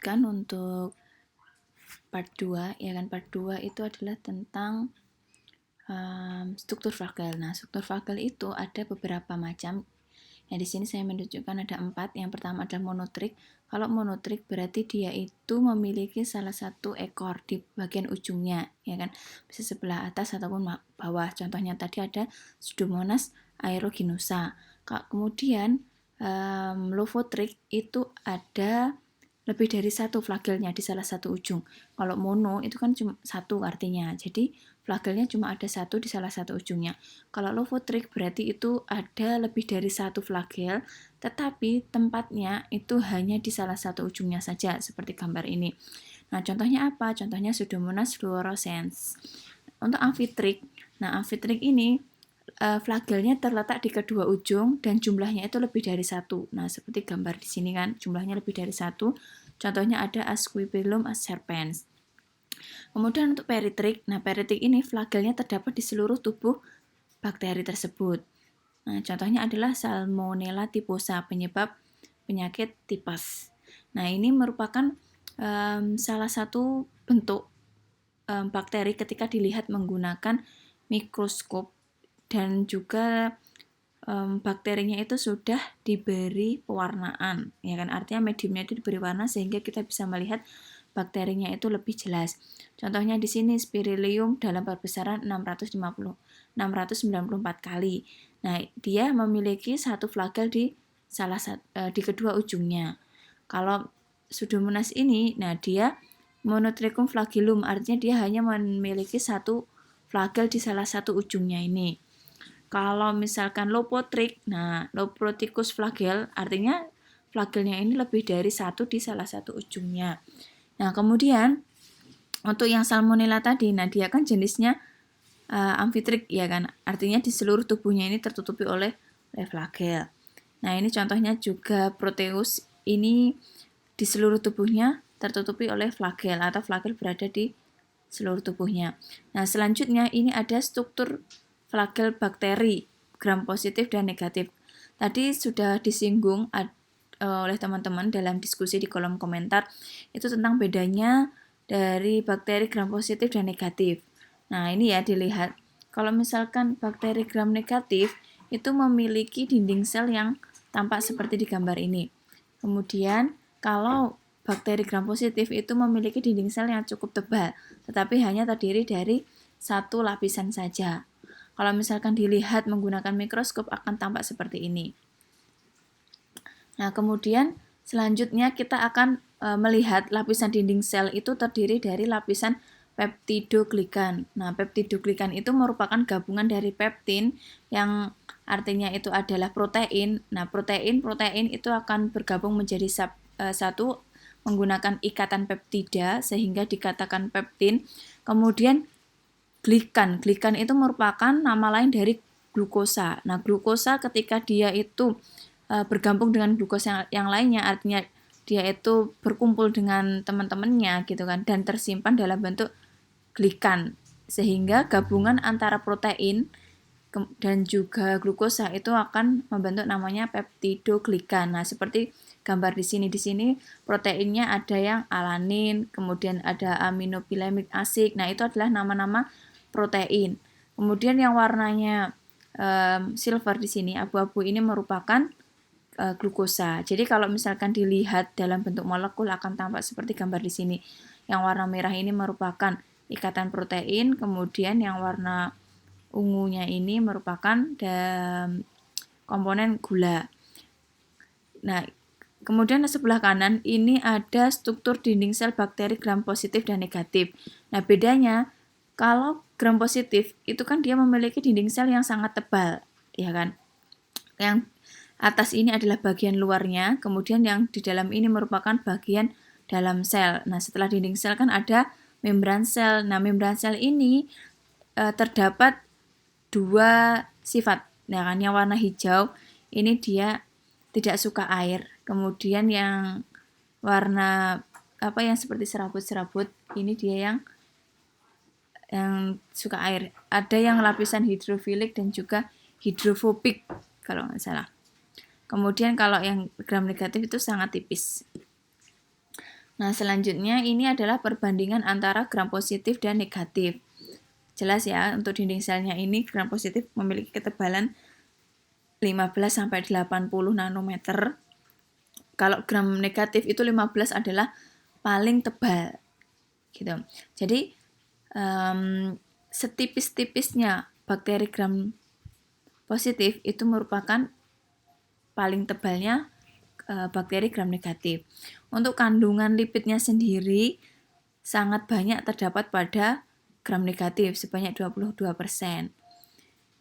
lanjutkan untuk part 2, ya kan. Part 2 itu adalah tentang struktur flagel. Nah, struktur flagel itu ada beberapa macam. Nah, di sini saya menunjukkan ada 4. Yang pertama adalah monotrik. Kalau monotrik berarti dia itu memiliki salah satu ekor di bagian ujungnya, ya kan. Bisa sebelah atas ataupun bawah. Contohnya tadi ada Pseudomonas aeruginosa. Kemudian lophotric itu ada lebih dari satu flagelnya di salah satu ujung. Kalau mono itu kan cuma satu artinya. Jadi flagelnya cuma ada satu di salah satu ujungnya. Kalau lophotric berarti itu ada lebih dari satu flagel, tetapi tempatnya itu hanya di salah satu ujungnya saja, seperti gambar ini. Nah, contohnya apa? Contohnya Pseudomonas fluorescens. Untuk amfitrik, nah amfitrik ini flagelnya terletak di kedua ujung dan jumlahnya itu lebih dari satu. Nah, seperti gambar di sini kan, jumlahnya lebih dari satu. Contohnya ada Ascipillum serpens. Kemudian untuk peritrik, nah peritrik ini flagelnya terdapat di seluruh tubuh bakteri tersebut. Nah, contohnya adalah Salmonella typhosa, penyebab penyakit tipes. Nah, ini merupakan salah satu bentuk bakteri ketika dilihat menggunakan mikroskop dan juga bakterinya itu sudah diberi pewarnaan, ya kan, artinya mediumnya itu diberi warna sehingga kita bisa melihat bakterinya itu lebih jelas. Contohnya di sini Spirillum dalam perbesaran 694 kali. Nah, dia memiliki satu flagel di di kedua ujungnya. Kalau Pseudomonas ini, nah dia monotrichum flagellum, artinya dia hanya memiliki satu flagel di salah satu ujungnya ini. Kalau misalkan lophotric, nah Loproticus flagel, artinya flagelnya ini lebih dari satu di salah satu ujungnya. Nah, kemudian untuk yang Salmonella tadi, nah dia kan jenisnya amfitrik, ya kan, artinya di seluruh tubuhnya ini tertutupi oleh flagel. Nah, ini contohnya juga Proteus, ini di seluruh tubuhnya tertutupi oleh flagel atau flagel berada di seluruh tubuhnya. Nah, selanjutnya ini ada struktur flagel bakteri, gram positif dan negatif. Tadi sudah disinggung oleh teman-teman dalam diskusi di kolom komentar, itu tentang bedanya dari bakteri gram positif dan negatif. Nah, ini ya dilihat. Kalau misalkan bakteri gram negatif itu memiliki dinding sel yang tampak seperti di gambar ini. Kemudian, kalau bakteri gram positif itu memiliki dinding sel yang cukup tebal, tetapi hanya terdiri dari satu lapisan saja. Kalau misalkan dilihat menggunakan mikroskop akan tampak seperti ini. Nah, kemudian selanjutnya kita akan melihat lapisan dinding sel itu terdiri dari lapisan peptidoglikan. Nah, peptidoglikan itu merupakan gabungan dari peptin yang artinya itu adalah protein. Nah, protein itu akan bergabung menjadi satu menggunakan ikatan peptida sehingga dikatakan peptin. Kemudian glikan itu merupakan nama lain dari glukosa. Nah, glukosa ketika dia itu bergabung dengan glukosa yang lainnya, artinya dia itu berkumpul dengan teman-temannya gitu kan, dan tersimpan dalam bentuk glikan, sehingga gabungan antara protein dan juga glukosa itu akan membentuk namanya peptidoglikan. Nah, seperti gambar di sini. Di sini proteinnya ada yang alanin, kemudian ada aminopilemic acid. Nah, itu adalah nama-nama protein. Kemudian yang warnanya silver di sini, abu-abu, ini merupakan glukosa. Jadi kalau misalkan dilihat dalam bentuk molekul akan tampak seperti gambar di sini. Yang warna merah ini merupakan ikatan protein, kemudian yang warna ungunya ini merupakan komponen gula. Nah, kemudian sebelah kanan ini ada struktur dinding sel bakteri gram positif dan negatif. Nah, bedanya kalau gram positif itu kan dia memiliki dinding sel yang sangat tebal, ya kan? Yang atas ini adalah bagian luarnya, kemudian yang di dalam ini merupakan bagian dalam sel. Nah, setelah dinding sel kan ada membran sel. Nah, membran sel ini terdapat dua sifat. Nah, kan yang warna hijau ini dia tidak suka air. Kemudian yang warna yang seperti serabut-serabut ini dia yang suka air. Ada yang lapisan hidrofilik dan juga hidrofobik kalau nggak salah. Kemudian kalau yang gram negatif itu sangat tipis. Nah, selanjutnya ini adalah perbandingan antara gram positif dan negatif. Jelas ya, untuk dinding selnya ini gram positif memiliki ketebalan 15-80 nanometer. Kalau gram negatif itu 15 adalah paling tebal. Gitu. Jadi, setipis-tipisnya bakteri gram positif itu merupakan paling tebalnya bakteri gram negatif. Untuk kandungan lipidnya sendiri sangat banyak terdapat pada gram negatif sebanyak 22%.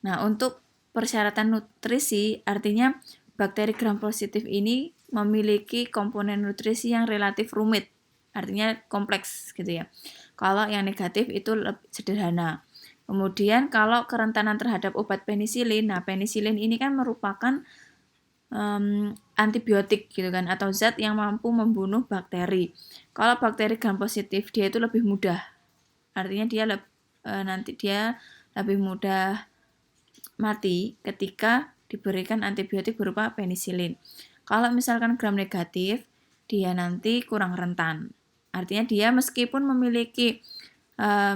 Nah, untuk persyaratan nutrisi artinya bakteri gram positif ini memiliki komponen nutrisi yang relatif rumit, artinya kompleks gitu ya. Kalau yang negatif itu lebih sederhana. Kemudian kalau kerentanan terhadap obat penisilin, nah penisilin ini kan merupakan antibiotik gitu kan, atau zat yang mampu membunuh bakteri. Kalau bakteri gram positif dia itu lebih mudah, artinya dia nanti dia lebih mudah mati ketika diberikan antibiotik berupa penisilin. Kalau misalkan gram negatif, dia nanti kurang rentan. Artinya dia meskipun memiliki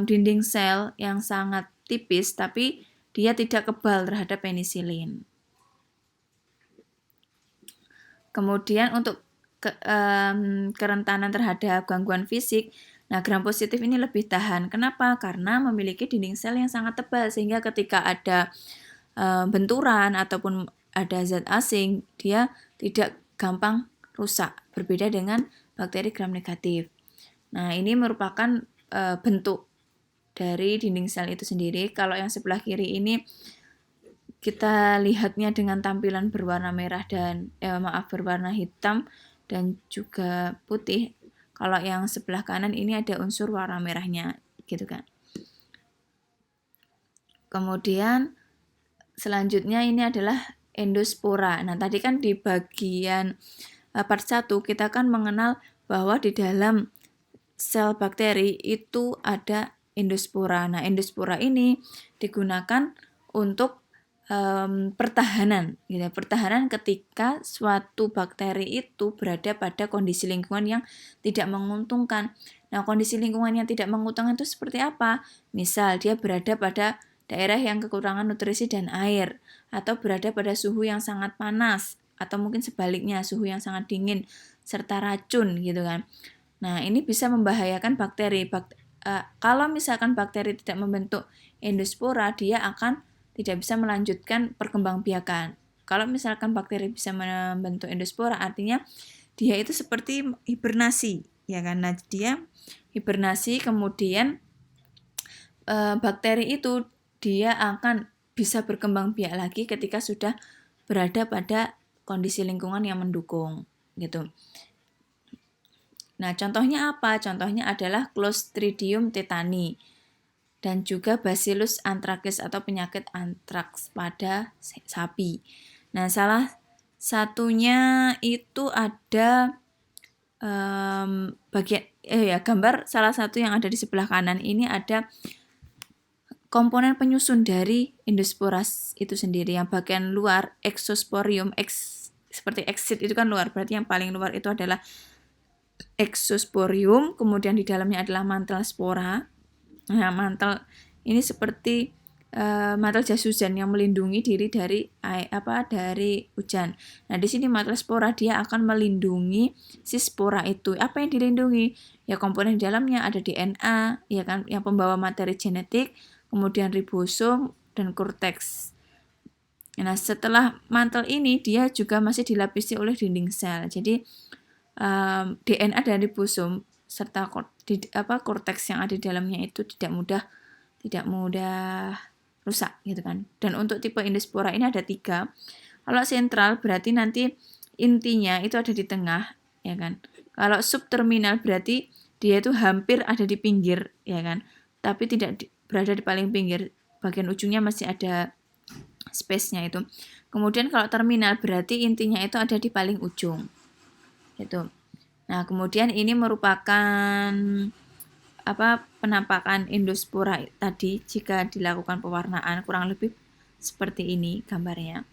dinding sel yang sangat tipis, tapi dia tidak kebal terhadap penisilin. Kemudian untuk kerentanan terhadap gangguan fisik, nah gram positif ini lebih tahan. Kenapa? Karena memiliki dinding sel yang sangat tebal sehingga ketika ada benturan ataupun ada zat asing, dia tidak gampang rusak. Berbeda dengan bakteri gram negatif. Nah, ini merupakan bentuk dari dinding sel itu sendiri. Kalau yang sebelah kiri ini kita lihatnya dengan tampilan berwarna merah dan berwarna hitam dan juga putih. Kalau yang sebelah kanan ini ada unsur warna merahnya, gitu kan. Kemudian selanjutnya ini adalah endospora. Nah, tadi kan di bagian part 1 kita kan mengenal bahwa di dalam sel bakteri itu ada endospora. Nah, endospora ini digunakan untuk pertahanan, gitu. Pertahanan ketika suatu bakteri itu berada pada kondisi lingkungan yang tidak menguntungkan. Nah, kondisi lingkungan yang tidak menguntungkan itu seperti apa? Misal dia berada pada daerah yang kekurangan nutrisi dan air, atau berada pada suhu yang sangat panas, atau mungkin sebaliknya suhu yang sangat dingin serta racun gitu kan. Nah, ini bisa membahayakan bakteri. Kalau misalkan bakteri tidak membentuk endospora, dia akan tidak bisa melanjutkan perkembangbiakan. Kalau misalkan bakteri bisa membentuk endospora, artinya dia itu seperti hibernasi, ya kan? Nah, dia hibernasi, kemudian bakteri itu dia akan bisa berkembang biak lagi ketika sudah berada pada kondisi lingkungan yang mendukung, gitu. Nah, contohnya apa? Contohnya adalah Clostridium tetani dan juga Bacillus anthracis atau penyakit antraks pada sapi. Nah, salah satunya itu ada gambar salah satu yang ada di sebelah kanan ini ada komponen penyusun dari endospora itu sendiri. Yang bagian luar exosporium, seperti exit itu kan luar, berarti yang paling luar itu adalah exosporium, kemudian di dalamnya adalah mantel spora. Nah, mantel ini seperti mantel jas hujan yang melindungi diri dari hujan. Nah, di sini mantel spora dia akan melindungi si spora itu. Apa yang dilindungi? Ya komponen di dalamnya ada DNA, ya kan, yang pembawa materi genetik, kemudian ribosom dan korteks. Nah, setelah mantel ini dia juga masih dilapisi oleh dinding sel. Jadi DNA dan ribosom serta korteks yang ada di dalamnya itu tidak mudah rusak gitu kan. Dan untuk tipe endospora ini ada 3. Kalau sentral berarti nanti intinya itu ada di tengah, ya kan. Kalau subterminal berarti dia itu hampir ada di pinggir, ya kan. Tapi tidak berada di paling pinggir, bagian ujungnya masih ada space-nya itu. Kemudian kalau terminal berarti intinya itu ada di paling ujung. Gitu. Nah, kemudian ini merupakan penampakan endospora tadi jika dilakukan pewarnaan, kurang lebih seperti ini gambarnya.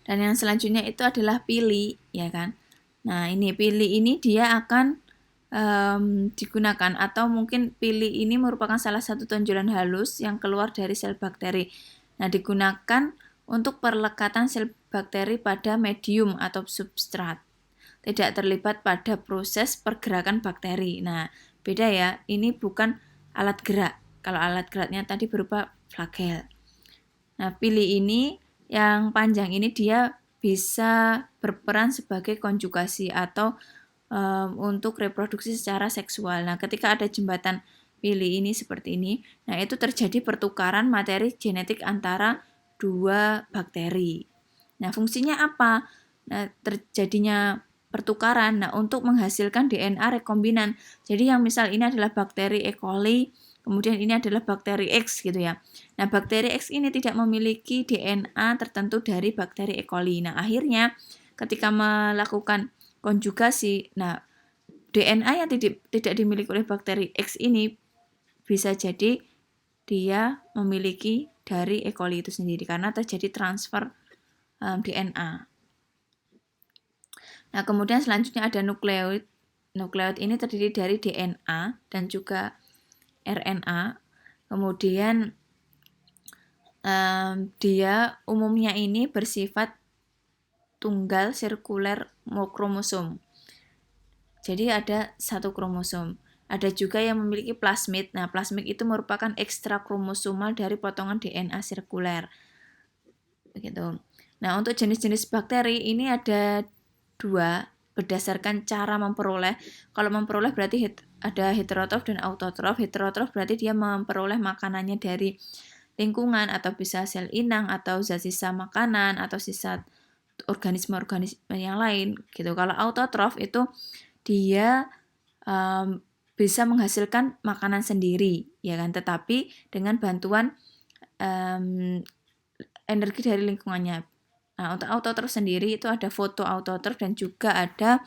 Dan yang selanjutnya itu adalah pili, ya kan. Nah, ini pili ini dia akan digunakan, atau mungkin pili ini merupakan salah satu tonjolan halus yang keluar dari sel bakteri. Nah, digunakan untuk perlekatan sel bakteri pada medium atau substrat, tidak terlibat pada proses pergerakan bakteri. Nah, beda ya, ini bukan alat gerak. Kalau alat geraknya tadi berupa flagel. Nah, pili ini yang panjang ini dia bisa berperan sebagai konjugasi atau untuk reproduksi secara seksual. Nah, ketika ada jembatan pili ini seperti ini, nah itu terjadi pertukaran materi genetik antara dua bakteri. Nah, fungsinya apa? Nah, terjadinya pertukaran, nah untuk menghasilkan DNA rekombinan. Jadi yang misal ini adalah bakteri E. coli, kemudian ini adalah bakteri X gitu ya. Nah, bakteri X ini tidak memiliki DNA tertentu dari bakteri E. coli. Nah, akhirnya ketika melakukan konjugasi, nah DNA yang tidak dimiliki oleh bakteri X ini bisa jadi dia memiliki dari E. coli itu sendiri karena terjadi transfer DNA. Nah, kemudian selanjutnya ada nukleoid. Nukleoid ini terdiri dari DNA dan juga RNA. Kemudian dia umumnya ini bersifat tunggal sirkuler kromosom. Jadi ada satu kromosom. Ada juga yang memiliki plasmid. Nah, plasmid itu merupakan ekstra kromosomal dari potongan DNA sirkuler. Begitu. Nah, untuk jenis-jenis bakteri ini ada dua berdasarkan cara memperoleh. Kalau memperoleh berarti ada heterotrof dan autotrof. Heterotrof berarti dia memperoleh makanannya dari lingkungan atau bisa sel inang atau zat sisa makanan atau sisa organisme-organisme yang lain gitu. Kalau autotrof itu dia bisa menghasilkan makanan sendiri ya kan, tetapi dengan bantuan energi dari lingkungannya. Nah, untuk autotrof sendiri itu ada fotoautotrof dan juga ada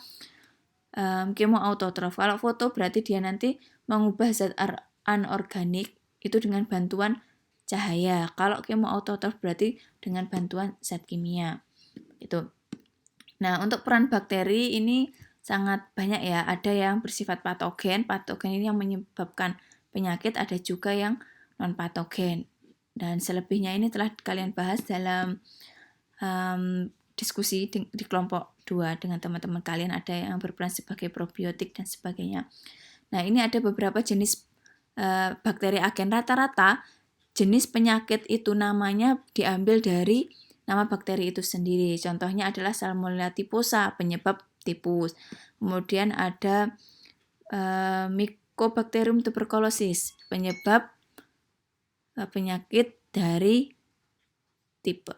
kemoautotrof. Kalau foto berarti dia nanti mengubah zat anorganik itu dengan bantuan cahaya. Kalau kemoautotrof berarti dengan bantuan zat kimia. Itu. Nah, untuk peran bakteri ini sangat banyak ya. Ada yang bersifat patogen. Patogen ini yang menyebabkan penyakit, ada juga yang non patogen. Dan selebihnya ini telah kalian bahas dalam diskusi di kelompok 2 dengan teman-teman kalian. Ada yang berperan sebagai probiotik dan sebagainya. Nah, ini ada beberapa jenis bakteri agen. Rata-rata jenis penyakit itu namanya diambil dari nama bakteri itu sendiri. Contohnya adalah Salmonella typhosa, penyebab tipus. Kemudian ada Mycobacterium tuberculosis, penyebab penyakit dari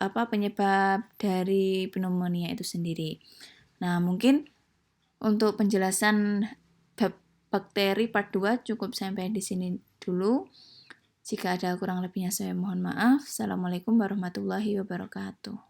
penyebab dari pneumonia itu sendiri. Nah, mungkin untuk penjelasan bakteri part 2 cukup sampai di sini dulu. Jika ada kurang lebihnya saya mohon maaf. Assalamualaikum warahmatullahi wabarakatuh.